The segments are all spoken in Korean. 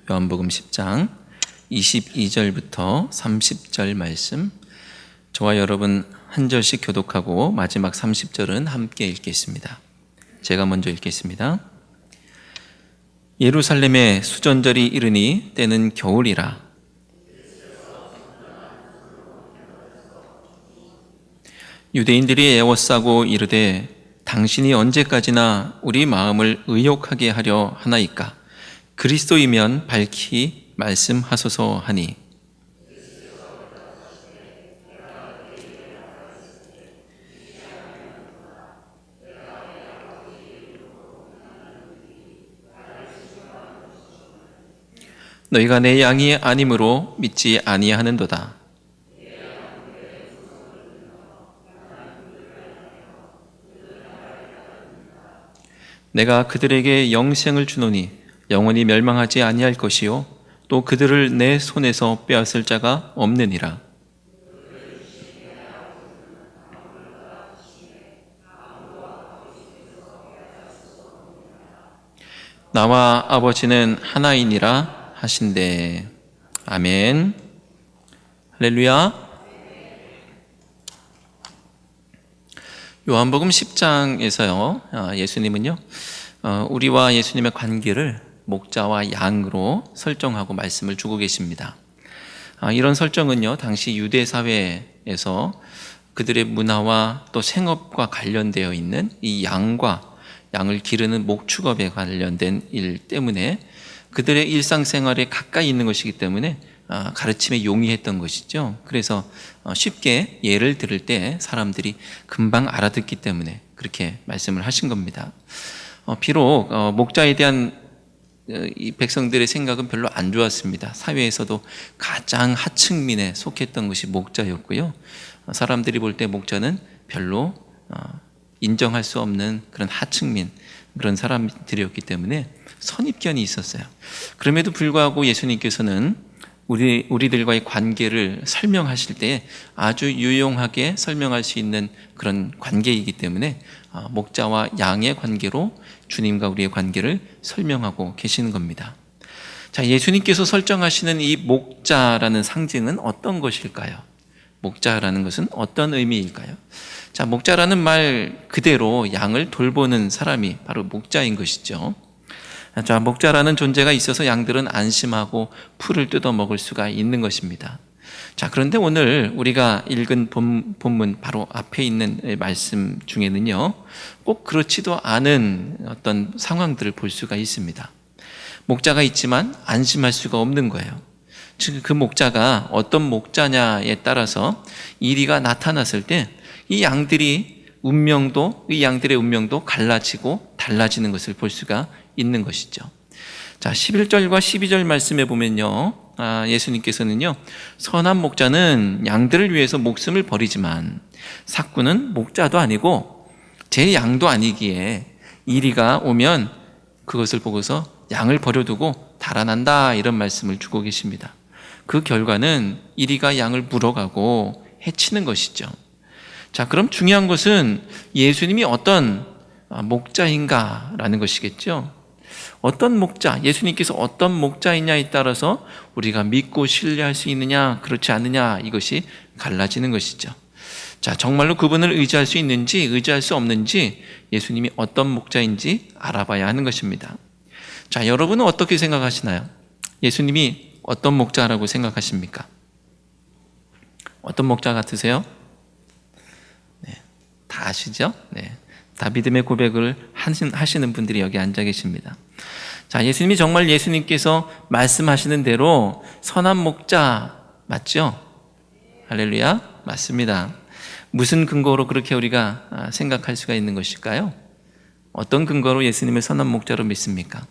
요한복음 10장 22절부터 30절 말씀, 저와 여러분 한 절씩 교독하고 마지막 30절은 함께 읽겠습니다. 제가 먼저 읽겠습니다. 예루살렘에 수전절이 이르니 때는 겨울이라. 유대인들이 애워싸고 이르되 당신이 언제까지나 우리 마음을 의욕하게 하려 하나이까? 그리스도이면 밝히 말씀하소서 하니, 너희가 내 양이 아님으로 믿지 아니하는도다. 내가 그들에게 영생을 주노니 영원히 멸망하지 아니할 것이요 또 그들을 내 손에서 빼앗을 자가 없느니라. 나와 아버지는 하나이니라 하신대. 아멘. 할렐루야. 요한복음 10장에서요 예수님은요 우리와 예수님의 관계를 목자와 양으로 설정하고 말씀을 주고 계십니다. 이런 설정은요 당시 유대 사회에서 그들의 문화와 또 생업과 관련되어 있는 이 양을 기르는 목축업에 관련된 일 때문에 그들의 일상생활에 가까이 있는 것이기 때문에 가르침에 용이했던 것이죠. 그래서 쉽게 예를 들을 때 사람들이 금방 알아듣기 때문에 그렇게 말씀을 하신 겁니다. 비록 목자에 대한 이 백성들의 생각은 별로 안 좋았습니다. 사회에서도 가장 하층민에 속했던 것이 목자였고요. 사람들이 볼 때 목자는 별로 인정할 수 없는 그런 하층민, 그런 사람들이었기 때문에 선입견이 있었어요. 그럼에도 불구하고 예수님께서는 우리들과의 관계를 설명하실 때 아주 유용하게 설명할 수 있는 그런 관계이기 때문에 목자와 양의 관계로 주님과 우리의 관계를 설명하고 계시는 겁니다. 자, 예수님께서 설정하시는 이 목자라는 상징은 어떤 것일까요? 목자라는 것은 어떤 의미일까요? 자, 목자라는 말 그대로 양을 돌보는 사람이 바로 목자인 것이죠. 자, 목자라는 존재가 있어서 양들은 안심하고 풀을 뜯어 먹을 수가 있는 것입니다. 자, 그런데 오늘 우리가 읽은 본문 바로 앞에 있는 말씀 중에는요, 꼭 그렇지도 않은 어떤 상황들을 볼 수가 있습니다. 목자가 있지만 안심할 수가 없는 거예요. 즉, 그 목자가 어떤 목자냐에 따라서 이리가 나타났을 때 이 양들의 운명도 갈라지고 달라지는 것을 볼 수가 있는 것이죠. 자, 11절과 12절 말씀에 보면요, 예수님께서는요, 선한 목자는 양들을 위해서 목숨을 버리지만 삭구는 목자도 아니고 제 양도 아니기에 이리가 오면 그것을 보고서 양을 버려두고 달아난다, 이런 말씀을 주고 계십니다. 그 결과는 이리가 양을 물어가고 해치는 것이죠. 자, 그럼 중요한 것은 예수님이 어떤 목자인가라는 것이겠죠. 어떤 목자, 예수님께서 어떤 목자이냐에 따라서 우리가 믿고 신뢰할 수 있느냐 그렇지 않느냐, 이것이 갈라지는 것이죠. 자, 정말로 그분을 의지할 수 있는지 의지할 수 없는지 예수님이 어떤 목자인지 알아봐야 하는 것입니다. 자, 여러분은 어떻게 생각하시나요? 예수님이 어떤 목자라고 생각하십니까? 어떤 목자 같으세요? 네, 다 아시죠? 네. 다 믿음의 고백을 하시는 분들이 여기 앉아 계십니다. 자, 예수님이 정말 예수님께서 말씀하시는 대로 선한 목자 맞죠? 할렐루야, 맞습니다. 무슨 근거로 그렇게 우리가 생각할 수가 있는 것일까요? 어떤 근거로 예수님을 선한 목자로 믿습니까?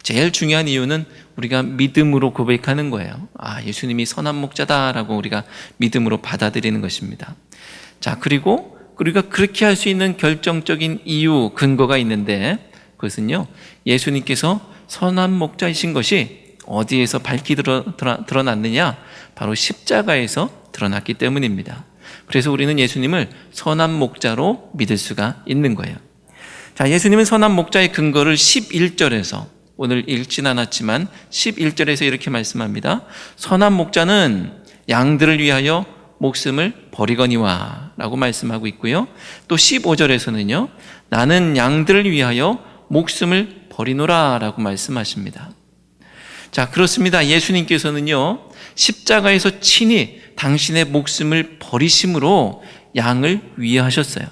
제일 중요한 이유는 우리가 믿음으로 고백하는 거예요. 예수님이 선한 목자다라고 우리가 믿음으로 받아들이는 것입니다. 자, 그리고 우리가 그렇게 할 수 있는 결정적인 이유, 근거가 있는데 그것은요, 예수님께서 선한 목자이신 것이 어디에서 밝히 드러났느냐? 바로 십자가에서 드러났기 때문입니다. 그래서 우리는 예수님을 선한 목자로 믿을 수가 있는 거예요. 자, 예수님은 선한 목자의 근거를 11절에서 오늘 읽진 않았지만 11절에서 이렇게 말씀합니다. 선한 목자는 양들을 위하여 목숨을 버리거니와 라고 말씀하고 있고요. 또 15절에서는요, 나는 양들을 위하여 목숨을 버리노라 라고 말씀하십니다. 자, 그렇습니다. 예수님께서는요, 십자가에서 친히 당신의 목숨을 버리심으로 양을 위하셨어요.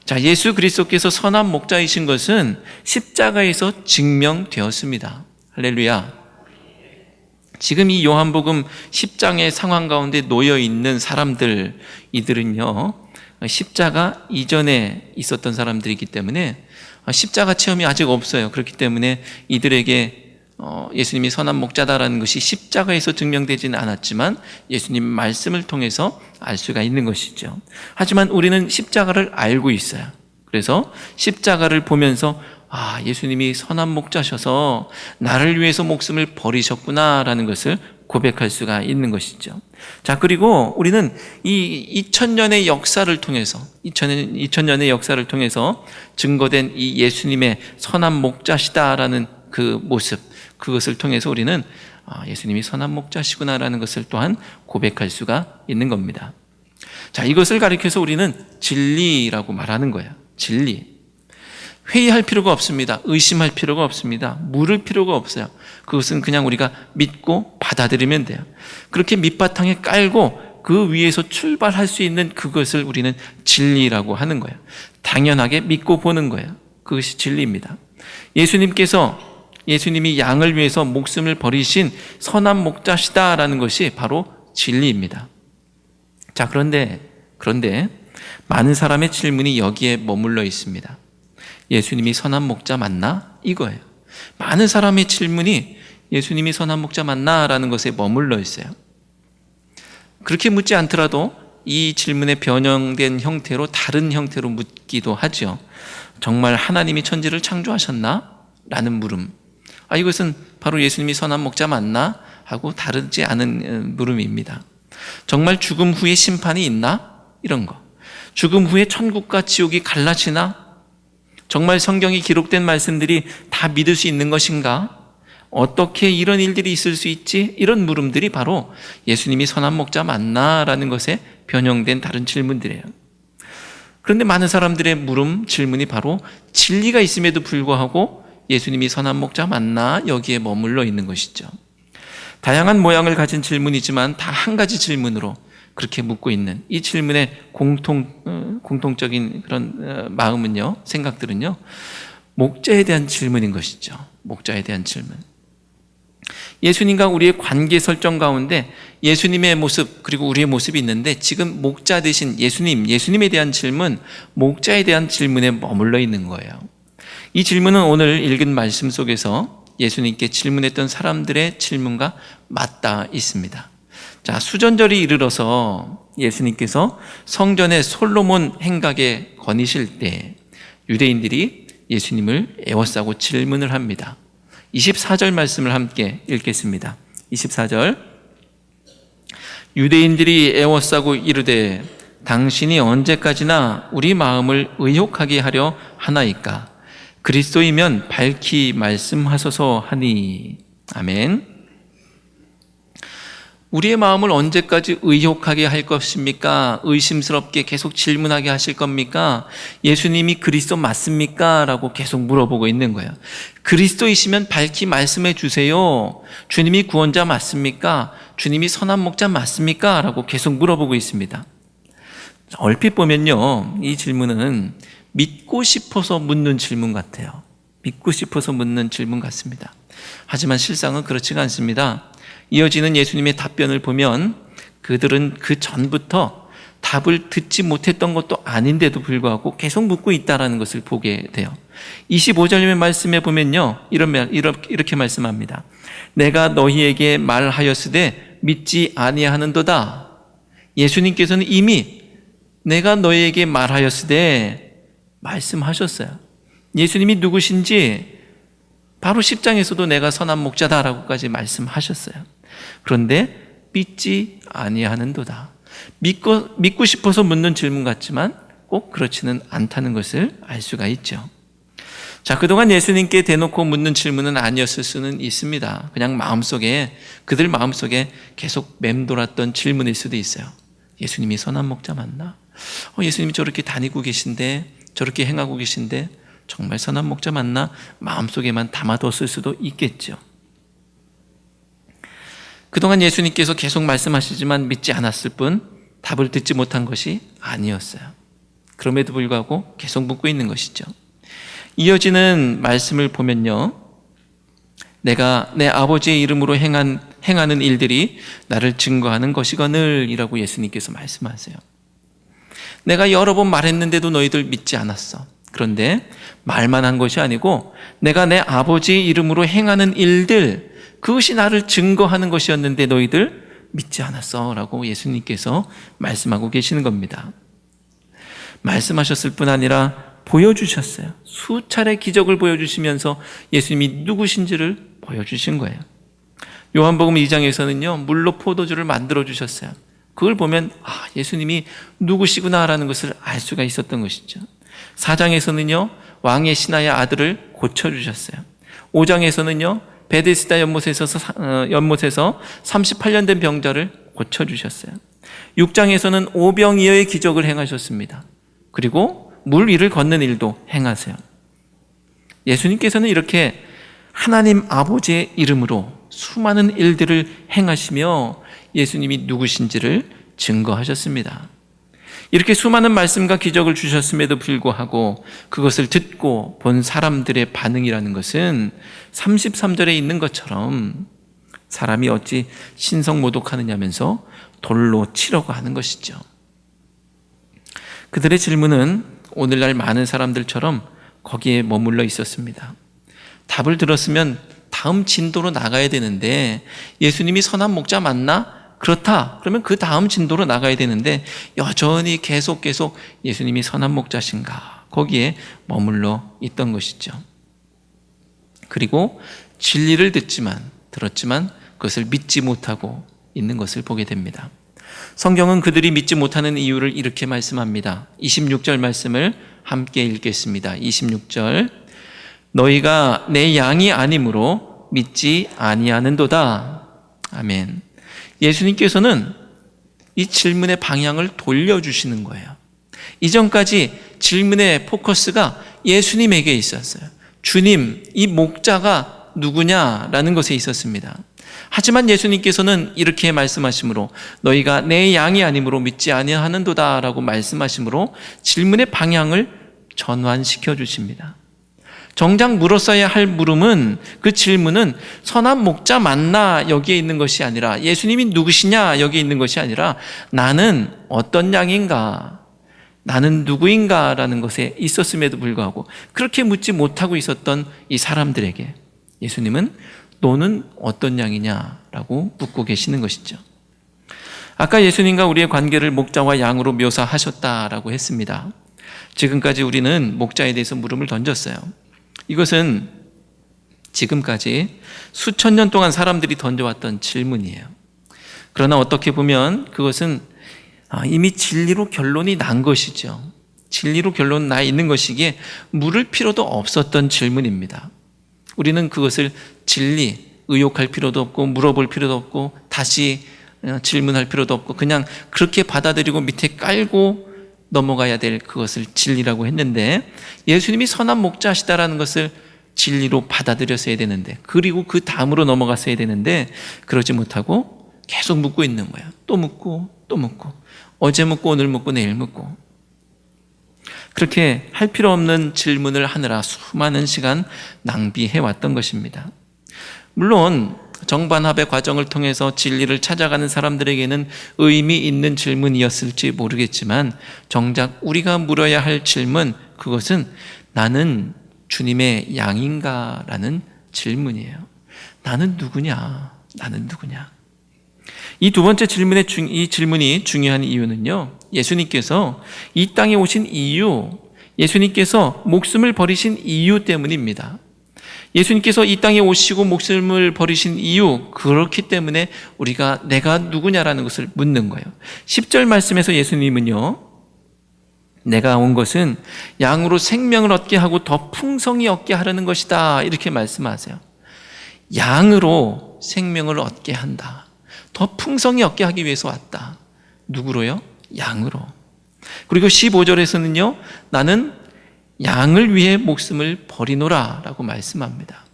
자, 예수 그리스도께서 선한 목자이신 것은 십자가에서 증명되었습니다. 할렐루야. 지금 이 요한복음 10장의 상황 가운데 놓여 있는 사람들, 이들은요, 십자가 이전에 있었던 사람들이기 때문에 십자가 체험이 아직 없어요. 그렇기 때문에 이들에게 예수님이 선한 목자다라는 것이 십자가에서 증명되지는 않았지만 예수님 말씀을 통해서 알 수가 있는 것이죠. 하지만 우리는 십자가를 알고 있어요. 그래서 십자가를 보면서 예수님이 선한 목자셔서 나를 위해서 목숨을 버리셨구나라는 것을 고백할 수가 있는 것이죠. 자, 그리고 우리는 이 2000년의 역사를 통해서 2000년의 역사를 통해서 증거된 이 예수님의 선한 목자시다라는 그 모습, 그것을 통해서 우리는 예수님이 선한 목자시구나라는 것을 또한 고백할 수가 있는 겁니다. 자, 이것을 가리켜서 우리는 진리라고 말하는 거예요. 진리. 회의할 필요가 없습니다. 의심할 필요가 없습니다. 물을 필요가 없어요. 그것은 그냥 우리가 믿고 받아들이면 돼요. 그렇게 밑바탕에 깔고 그 위에서 출발할 수 있는 그것을 우리는 진리라고 하는 거예요. 당연하게 믿고 보는 거예요. 그것이 진리입니다. 예수님이 양을 위해서 목숨을 버리신 선한 목자시다라는 것이 바로 진리입니다. 자, 그런데 많은 사람의 질문이 여기에 머물러 있습니다. 예수님이 선한 목자 맞나? 이거예요. 많은 사람의 질문이 예수님이 선한 목자 맞나? 라는 것에 머물러 있어요. 그렇게 묻지 않더라도 이 질문에 변형된 형태로 다른 형태로 묻기도 하죠. 정말 하나님이 천지를 창조하셨나? 라는 물음. 이것은 바로 예수님이 선한 목자 맞나? 하고 다르지 않은 물음입니다. 정말 죽음 후에 심판이 있나? 이런 거. 죽음 후에 천국과 지옥이 갈라지나? 정말 성경이 기록된 말씀들이 다 믿을 수 있는 것인가? 어떻게 이런 일들이 있을 수 있지? 이런 물음들이 바로 예수님이 선한 목자 맞나? 라는 것에 변형된 다른 질문들이에요. 그런데 많은 사람들의 물음, 질문이 바로 진리가 있음에도 불구하고 예수님이 선한 목자 맞나? 여기에 머물러 있는 것이죠. 다양한 모양을 가진 질문이지만 다 한 가지 질문으로 그렇게 묻고 있는 이 질문의 공통적인 그런 마음은요, 생각들은요, 목자에 대한 질문인 것이죠. 목자에 대한 질문. 예수님과 우리의 관계 설정 가운데 예수님의 모습 그리고 우리의 모습이 있는데 지금 목자 되신 예수님에 대한 질문, 목자에 대한 질문에 머물러 있는 거예요. 이 질문은 오늘 읽은 말씀 속에서 예수님께 질문했던 사람들의 질문과 맞닿아 있습니다. 자, 수전절이 이르러서 예수님께서 성전의 솔로몬 행각에 거니실 때 유대인들이 예수님을 애워싸고 질문을 합니다. 24절 말씀을 함께 읽겠습니다. 24절. 유대인들이 애워싸고 이르되 당신이 언제까지나 우리 마음을 의혹하게 하려 하나이까? 그리스도이면 밝히 말씀하소서 하니. 아멘. 우리의 마음을 언제까지 의혹하게 할 것입니까? 의심스럽게 계속 질문하게 하실 겁니까? 예수님이 그리스도 맞습니까? 라고 계속 물어보고 있는 거예요. 그리스도이시면 밝히 말씀해 주세요. 주님이 구원자 맞습니까? 주님이 선한 목자 맞습니까? 라고 계속 물어보고 있습니다. 얼핏 보면요, 이 질문은 믿고 싶어서 묻는 질문 같아요. 믿고 싶어서 묻는 질문 같습니다. 하지만 실상은 그렇지가 않습니다. 이어지는 예수님의 답변을 보면 그들은 그 전부터 답을 듣지 못했던 것도 아닌데도 불구하고 계속 묻고 있다는 것을 보게 돼요. 25절의 말씀에 보면요, 이렇게 말씀합니다. 내가 너희에게 말하였으되 믿지 아니하는도다. 예수님께서는 이미 내가 너희에게 말하였으되 말씀하셨어요. 예수님이 누구신지 바로 10장에서도 내가 선한 목자다라고까지 말씀하셨어요. 그런데 믿지 아니하는도다. 믿고 싶어서 묻는 질문 같지만 꼭 그렇지는 않다는 것을 알 수가 있죠. 자, 그동안 예수님께 대놓고 묻는 질문은 아니었을 수는 있습니다. 그냥 그들 마음속에 계속 맴돌았던 질문일 수도 있어요. 예수님이 선한 목자 맞나? 예수님이 저렇게 다니고 계신데, 저렇게 행하고 계신데 정말 선한 목자 맞나? 마음속에만 담아뒀을 수도 있겠죠. 그동안 예수님께서 계속 말씀하시지만 믿지 않았을 뿐 답을 듣지 못한 것이 아니었어요. 그럼에도 불구하고 계속 묻고 있는 것이죠. 이어지는 말씀을 보면요, 내가 내 아버지의 이름으로 행하는 일들이 나를 증거하는 것이거늘 이라고 예수님께서 말씀하세요. 내가 여러 번 말했는데도 너희들 믿지 않았어. 그런데 말만 한 것이 아니고 내가 내 아버지의 이름으로 행하는 일들, 그것이 나를 증거하는 것이었는데 너희들 믿지 않았어 라고 예수님께서 말씀하고 계시는 겁니다. 말씀하셨을 뿐 아니라 보여주셨어요. 수차례 기적을 보여주시면서 예수님이 누구신지를 보여주신 거예요. 요한복음 2장에서는요, 물로 포도주를 만들어 주셨어요. 그걸 보면 예수님이 누구시구나라는 것을 알 수가 있었던 것이죠. 4장에서는요, 왕의 신하의 아들을 고쳐주셨어요. 5장에서는요, 베데스다 연못에서 38년 된 병자를 고쳐주셨어요. 6장에서는 오병이어의 기적을 행하셨습니다. 그리고 물 위를 걷는 일도 행하세요. 예수님께서는 이렇게 하나님 아버지의 이름으로 수많은 일들을 행하시며 예수님이 누구신지를 증거하셨습니다. 이렇게 수많은 말씀과 기적을 주셨음에도 불구하고 그것을 듣고 본 사람들의 반응이라는 것은 33절에 있는 것처럼 사람이 어찌 신성모독하느냐면서 돌로 치려고 하는 것이죠. 그들의 질문은 오늘날 많은 사람들처럼 거기에 머물러 있었습니다. 답을 들었으면 다음 진도로 나가야 되는데, 예수님이 선한 목자 맞나? 그렇다. 그러면 그 다음 진도로 나가야 되는데 여전히 계속 예수님이 선한 목자신가? 거기에 머물러 있던 것이죠. 그리고 진리를 들었지만 그것을 믿지 못하고 있는 것을 보게 됩니다. 성경은 그들이 믿지 못하는 이유를 이렇게 말씀합니다. 26절 말씀을 함께 읽겠습니다. 26절, 너희가 내 양이 아니므로 믿지 아니하는도다. 아멘. 예수님께서는 이 질문의 방향을 돌려주시는 거예요. 이전까지 질문의 포커스가 예수님에게 있었어요. 주님, 이 목자가 누구냐라는 것에 있었습니다. 하지만 예수님께서는 이렇게 말씀하시므로 너희가 내 양이 아니므로 믿지 아니하는도다 라고 말씀하시므로 질문의 방향을 전환시켜 주십니다. 정작 물었어야 할 물음은, 그 질문은 선한 목자 맞나 여기에 있는 것이 아니라, 예수님이 누구시냐 여기에 있는 것이 아니라, 나는 어떤 양인가, 나는 누구인가 라는 것에 있었음에도 불구하고 그렇게 묻지 못하고 있었던 이 사람들에게 예수님은 너는 어떤 양이냐라고 묻고 계시는 것이죠. 아까 예수님과 우리의 관계를 목자와 양으로 묘사하셨다라고 했습니다. 지금까지 우리는 목자에 대해서 물음을 던졌어요. 이것은 지금까지 수천 년 동안 사람들이 던져왔던 질문이에요. 그러나 어떻게 보면 그것은 이미 진리로 결론이 난 것이죠. 진리로 결론 나 있는 것이기에 물을 필요도 없었던 질문입니다. 우리는 그것을 의혹할 필요도 없고 물어볼 필요도 없고 다시 질문할 필요도 없고 그냥 그렇게 받아들이고 밑에 깔고 넘어가야 될 그것을 진리라고 했는데, 예수님이 선한 목자시다라는 것을 진리로 받아들였어야 되는데, 그리고 그 다음으로 넘어갔어야 되는데 그러지 못하고 계속 묻고 있는 거예요. 또 묻고 어제 묻고 오늘 묻고 내일 묻고, 그렇게 할 필요 없는 질문을 하느라 수많은 시간 낭비해 왔던 것입니다. 물론 정반합의 과정을 통해서 진리를 찾아가는 사람들에게는 의미 있는 질문이었을지 모르겠지만, 정작 우리가 물어야 할 질문, 그것은 나는 주님의 양인가? 라는 질문이에요. 나는 누구냐? 이 두 번째 이 질문이 중요한 이유는요, 예수님께서 이 땅에 오신 이유, 예수님께서 목숨을 버리신 이유 때문입니다. 예수님께서 이 땅에 오시고 목숨을 버리신 이유, 그렇기 때문에 우리가 내가 누구냐라는 것을 묻는 거예요. 10절 말씀에서 예수님은요, 내가 온 것은 양으로 생명을 얻게 하고 더 풍성히 얻게 하려는 것이다. 이렇게 말씀하세요. 양으로 생명을 얻게 한다. 더 풍성히 얻게 하기 위해서 왔다. 누구로요? 양으로. 그리고 15절에서는요, 나는 양을 위해 목숨을 버리노라 라고 말씀합니다.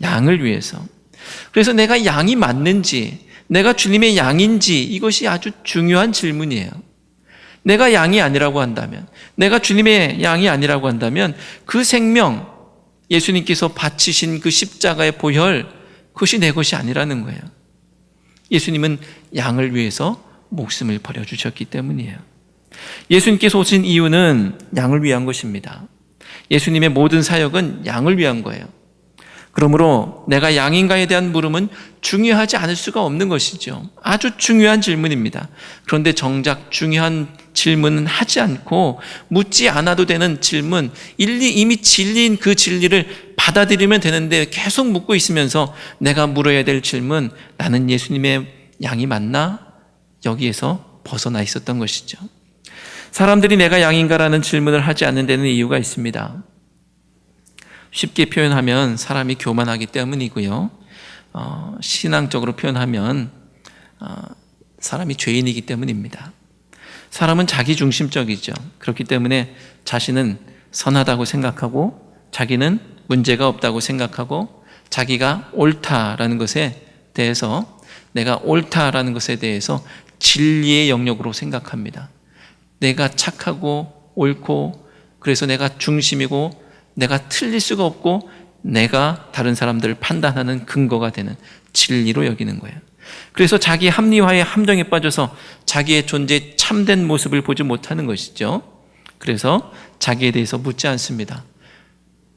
양을 위해서. 그래서 내가 양이 맞는지, 내가 주님의 양인지, 이것이 아주 중요한 질문이에요. 내가 양이 아니라고 한다면, 내가 주님의 양이 아니라고 한다면 그 생명, 예수님께서 바치신 그 십자가의 보혈, 그것이 내 것이 아니라는 거예요. 예수님은 양을 위해서 목숨을 버려주셨기 때문이에요. 예수님께서 오신 이유는 양을 위한 것입니다. 예수님의 모든 사역은 양을 위한 거예요. 그러므로 내가 양인가에 대한 물음은 중요하지 않을 수가 없는 것이죠. 아주 중요한 질문입니다. 그런데 정작 중요한 질문은 하지 않고 묻지 않아도 되는 질문, 이미 진리인 그 진리를 받아들이면 되는데 계속 묻고 있으면서 내가 물어야 될 질문, 나는 예수님의 양이 맞나? 여기에서 벗어나 있었던 것이죠. 사람들이 내가 양인가라는 질문을 하지 않는 데는 이유가 있습니다. 쉽게 표현하면 사람이 교만하기 때문이고요. 신앙적으로 표현하면 사람이 죄인이기 때문입니다. 사람은 자기중심적이죠. 그렇기 때문에 자신은 선하다고 생각하고 자기는 문제가 없다고 생각하고 자기가 옳다라는 것에 대해서, 내가 옳다라는 것에 대해서 진리의 영역으로 생각합니다. 내가 착하고 옳고 그래서 내가 중심이고 내가 틀릴 수가 없고 내가 다른 사람들을 판단하는 근거가 되는 진리로 여기는 거예요. 그래서 자기 합리화의 함정에 빠져서 자기의 존재의 참된 모습을 보지 못하는 것이죠. 그래서 자기에 대해서 묻지 않습니다.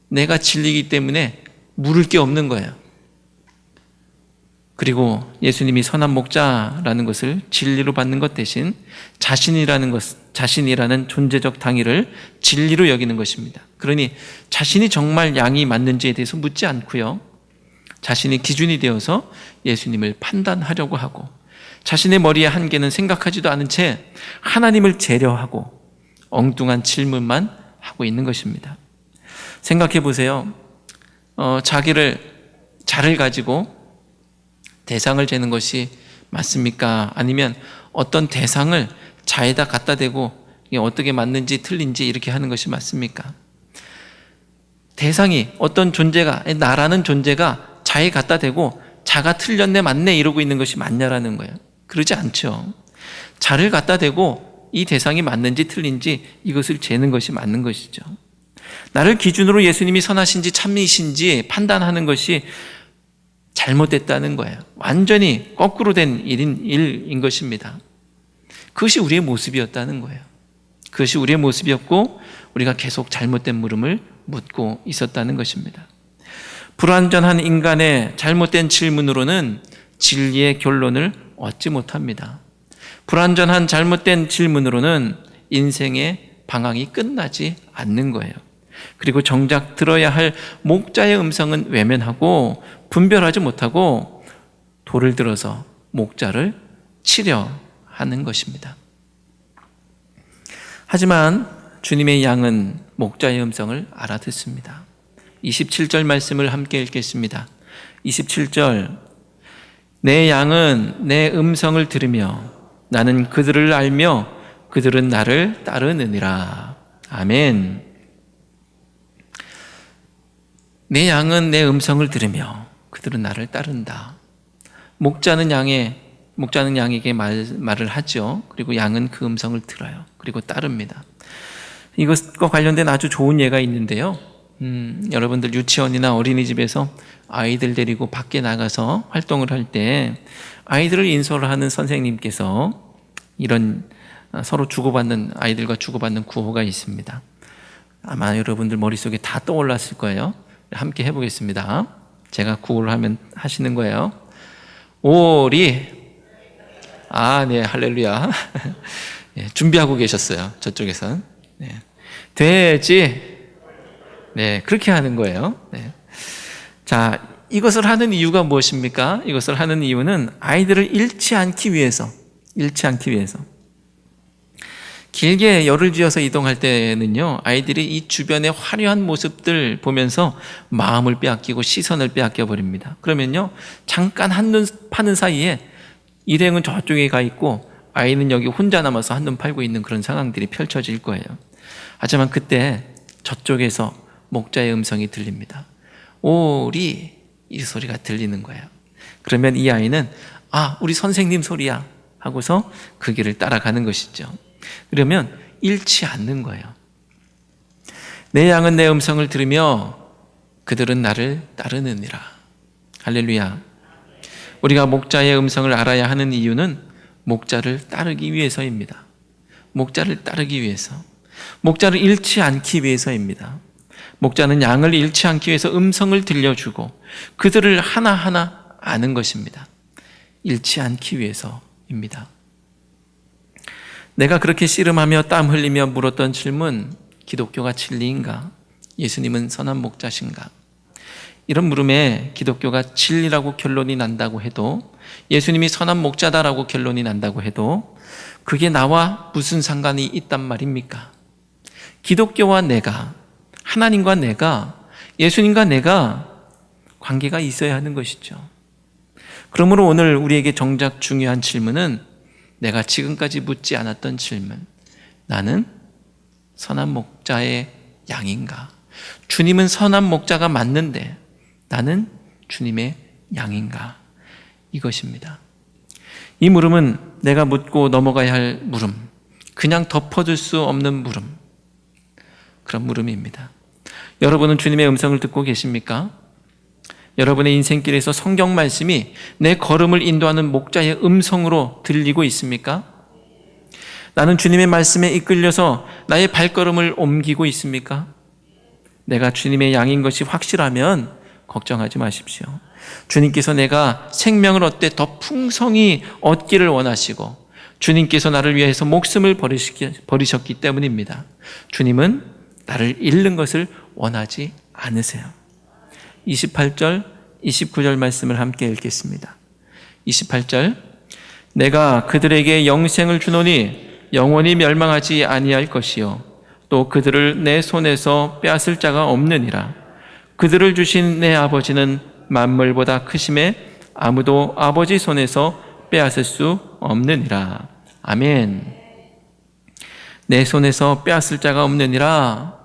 내가 진리이기 때문에 물을 게 없는 거예요. 그리고 예수님이 선한 목자라는 것을 진리로 받는 것 대신 자신이라는 존재적 당위를 진리로 여기는 것입니다. 그러니 자신이 정말 양이 맞는지에 대해서 묻지 않고요, 자신이 기준이 되어서 예수님을 판단하려고 하고, 자신의 머리의 한계는 생각하지도 않은 채 하나님을 재려하고 엉뚱한 질문만 하고 있는 것입니다. 생각해 보세요. 자를 가지고 대상을 재는 것이 맞습니까? 아니면 어떤 대상을 자에다 갖다 대고 어떻게 맞는지 틀린지 이렇게 하는 것이 맞습니까? 대상이, 어떤 존재가, 나라는 존재가 자에 갖다 대고 자가 틀렸네 맞네 이러고 있는 것이 맞냐라는 거예요. 그러지 않죠. 자를 갖다 대고 이 대상이 맞는지 틀린지 이것을 재는 것이 맞는 것이죠. 나를 기준으로 예수님이 선하신지 참이신지 판단하는 것이 잘못됐다는 거예요. 완전히 거꾸로 된 일인 것입니다. 그것이 우리의 모습이었다는 거예요. 그것이 우리의 모습이었고 우리가 계속 잘못된 물음을 묻고 있었다는 것입니다. 불완전한 인간의 잘못된 질문으로는 진리의 결론을 얻지 못합니다. 불완전한 잘못된 질문으로는 인생의 방향이 끝나지 않는 거예요. 그리고 정작 들어야 할 목자의 음성은 외면하고 분별하지 못하고 돌을 들어서 목자를 치려 하는 것입니다. 하지만 주님의 양은 목자의 음성을 알아듣습니다. 27절 말씀을 함께 읽겠습니다. 27절, 내 양은 내 음성을 들으며 나는 그들을 알며 그들은 나를 따르느니라. 아멘. 내 양은 내 음성을 들으며 그들은 나를 따른다. 목자는 양에게 말을 하죠. 그리고 양은 그 음성을 들어요. 그리고 따릅니다. 이것과 관련된 아주 좋은 예가 있는데요. 여러분들 유치원이나 어린이집에서 아이들 데리고 밖에 나가서 활동을 할 때 아이들을 인솔 하는 선생님께서 이런 서로 주고받는, 아이들과 주고받는 구호가 있습니다. 아마 여러분들 머릿속에 다 떠올랐을 거예요. 함께 해보겠습니다. 제가 구호를 하면 하시는 거예요. 오리. 네, 할렐루야. 네, 준비하고 계셨어요. 저쪽에선. 네. 돼지. 네, 그렇게 하는 거예요. 네. 자, 이것을 하는 이유가 무엇입니까? 이것을 하는 이유는 아이들을 잃지 않기 위해서. 길게 열을 쥐어서 이동할 때는요, 아이들이 이 주변의 화려한 모습들 보면서 마음을 빼앗기고 시선을 빼앗겨 버립니다. 그러면요, 잠깐 한눈 파는 사이에 일행은 저쪽에 가 있고 아이는 여기 혼자 남아서 한눈 팔고 있는 그런 상황들이 펼쳐질 거예요. 하지만 그때 저쪽에서 목자의 음성이 들립니다. 오리, 이 소리가 들리는 거예요. 그러면 이 아이는 우리 선생님 소리야 하고서 그 길을 따라가는 것이죠. 그러면 잃지 않는 거예요. 내 양은 내 음성을 들으며 그들은 나를 따르느니라. 할렐루야. 우리가 목자의 음성을 알아야 하는 이유는 목자를 따르기 위해서입니다. 목자를 따르기 위해서, 목자를 잃지 않기 위해서입니다. 목자는 양을 잃지 않기 위해서 음성을 들려주고 그들을 하나하나 아는 것입니다. 잃지 않기 위해서입니다. 내가 그렇게 씨름하며 땀 흘리며 물었던 질문, 기독교가 진리인가? 예수님은 선한 목자신가? 이런 물음에 기독교가 진리라고 결론이 난다고 해도, 예수님이 선한 목자다라고 결론이 난다고 해도 그게 나와 무슨 상관이 있단 말입니까? 기독교와 내가, 하나님과 내가, 예수님과 내가 관계가 있어야 하는 것이죠. 그러므로 오늘 우리에게 정작 중요한 질문은 내가 지금까지 묻지 않았던 질문, 나는 선한 목자의 양인가? 주님은 선한 목자가 맞는데 나는 주님의 양인가? 이것입니다. 이 물음은 내가 묻고 넘어가야 할 물음, 그냥 덮어줄 수 없는 물음, 그런 물음입니다. 여러분은 주님의 음성을 듣고 계십니까? 여러분의 인생길에서 성경 말씀이 내 걸음을 인도하는 목자의 음성으로 들리고 있습니까? 나는 주님의 말씀에 이끌려서 나의 발걸음을 옮기고 있습니까? 내가 주님의 양인 것이 확실하면 걱정하지 마십시오. 주님께서 내가 생명을 얻되 더 풍성히 얻기를 원하시고 주님께서 나를 위해서 목숨을 버리셨기 때문입니다. 주님은 나를 잃는 것을 원하지 않으세요. 28절, 29절 말씀을 함께 읽겠습니다. 28절, 내가 그들에게 영생을 주노니 영원히 멸망하지 아니할 것이요 또 그들을 내 손에서 빼앗을 자가 없느니라. 그들을 주신 내 아버지는 만물보다 크심에 아무도 아버지 손에서 빼앗을 수 없느니라. 아멘. 내 손에서 빼앗을 자가 없느니라.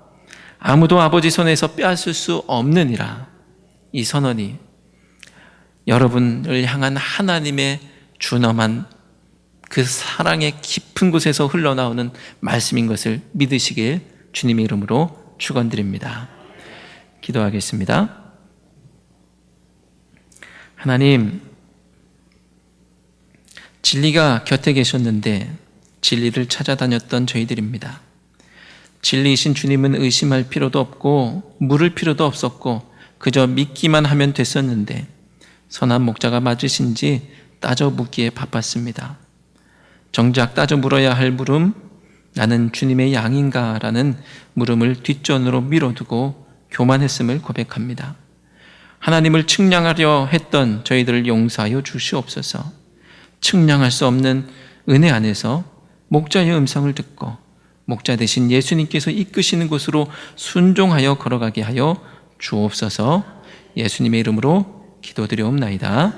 아무도 아버지 손에서 빼앗을 수 없느니라. 이 선언이 여러분을 향한 하나님의 준엄한 그 사랑의 깊은 곳에서 흘러나오는 말씀인 것을 믿으시길 주님의 이름으로 축원드립니다. 기도하겠습니다. 하나님, 진리가 곁에 계셨는데 진리를 찾아다녔던 저희들입니다. 진리이신 주님은 의심할 필요도 없고 물을 필요도 없었고 그저 믿기만 하면 됐었는데 선한 목자가 맞으신지 따져 묻기에 바빴습니다. 정작 따져 물어야 할 물음, 나는 주님의 양인가? 라는 물음을 뒷전으로 밀어두고 교만했음을 고백합니다. 하나님을 측량하려 했던 저희들을 용서하여 주시옵소서. 측량할 수 없는 은혜 안에서 목자의 음성을 듣고 목자 되신 예수님께서 이끄시는 곳으로 순종하여 걸어가게 하여 주옵소서. 예수님의 이름으로 기도드려옵나이다.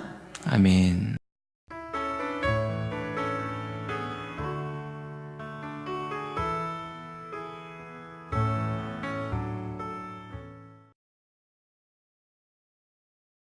아멘.